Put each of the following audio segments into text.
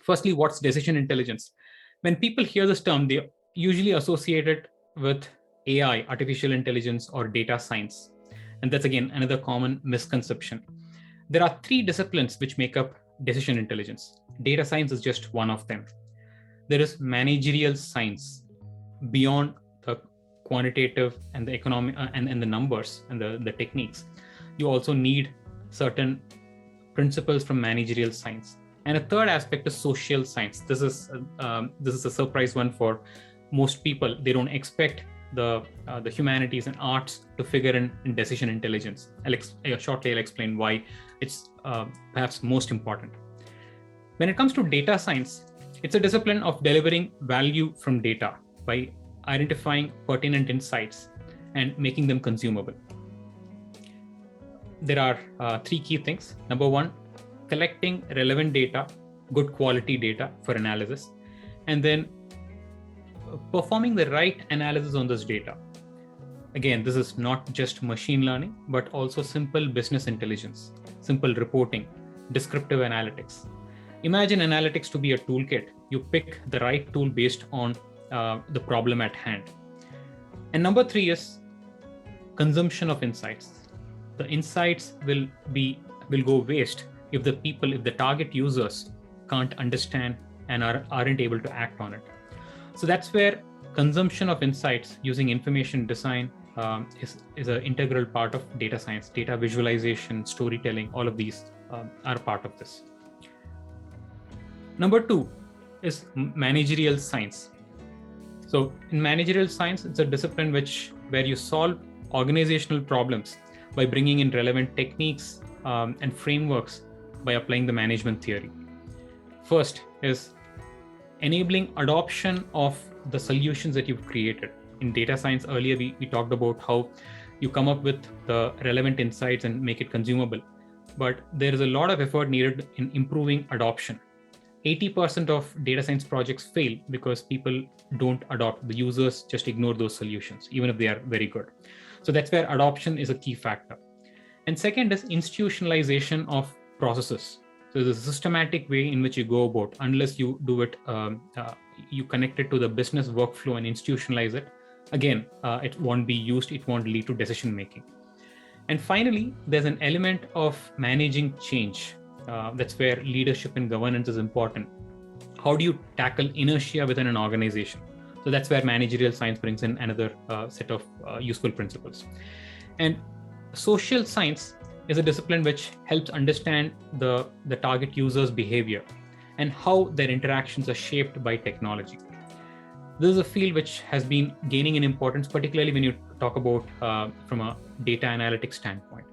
Firstly, what's decision intelligence? When people hear this term, they usually associate it with AI, artificial intelligence, or data science. And that's again another common misconception. There are three disciplines which make up decision intelligence. Data science is just one of them. There is managerial science beyond the quantitative and the economic and the numbers and the techniques. You also need certain principles from managerial science. And a third aspect is social science. This is a surprise one for most people. They don't expect the humanities and arts to figure in decision intelligence. Shortly I'll explain why it's perhaps most important. When it comes to data science, it's a discipline of delivering value from data by identifying pertinent insights and making them consumable. There are three key things. Number one, collecting relevant data, good quality data for analysis, and then performing the right analysis on this data. Again, this is not just machine learning, but also simple business intelligence, simple reporting, descriptive analytics. Imagine analytics to be a toolkit. You pick the right tool based on the problem at hand. And number three is consumption of insights. The insights will go waste if the target users can't understand and aren't able to act on it. So that's where consumption of insights using information design is an integral part of data science. Data visualization, storytelling, all of these are part of this. Number two is managerial science. So in managerial science, it's a discipline where you solve organizational problems by bringing in relevant techniques and frameworks by applying the management theory. First is enabling adoption of the solutions that you've created. In data science earlier, we talked about how you come up with the relevant insights and make it consumable. But there is a lot of effort needed in improving adoption. 80% of data science projects fail because people don't adopt. The users just ignore those solutions, even if they are very good. So that's where adoption is a key factor. And second is institutionalization of processes. So there's a systematic way in which you go about. Unless you do it, you connect it to the business workflow and institutionalize it. Again, it won't be used. It won't lead to decision making. And finally, there's an element of managing change. That's where leadership and governance is important. How do you tackle inertia within an organization? So that's where managerial science brings in another set of useful principles. And social science is a discipline which helps understand the target user's behavior and how their interactions are shaped by technology. This is a field which has been gaining in importance, particularly when you talk about from a data analytics standpoint.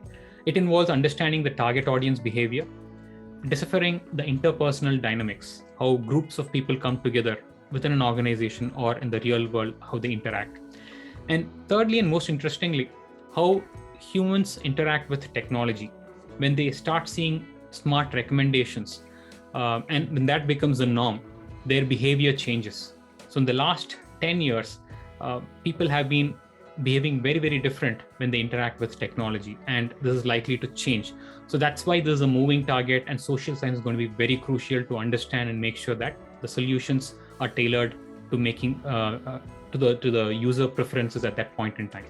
It involves understanding the target audience behavior, deciphering the interpersonal dynamics, how groups of people come together within an organization or in the real world, how they interact. And thirdly, and most interestingly, how humans interact with technology when they start seeing smart recommendations. And when that becomes the norm, their behavior changes. So in the last 10 years, people have been behaving very, very different when they interact with technology, and this is likely to change. So that's why there's a moving target, and social science is going to be very crucial to understand and make sure that the solutions are tailored to making to the user preferences at that point in time.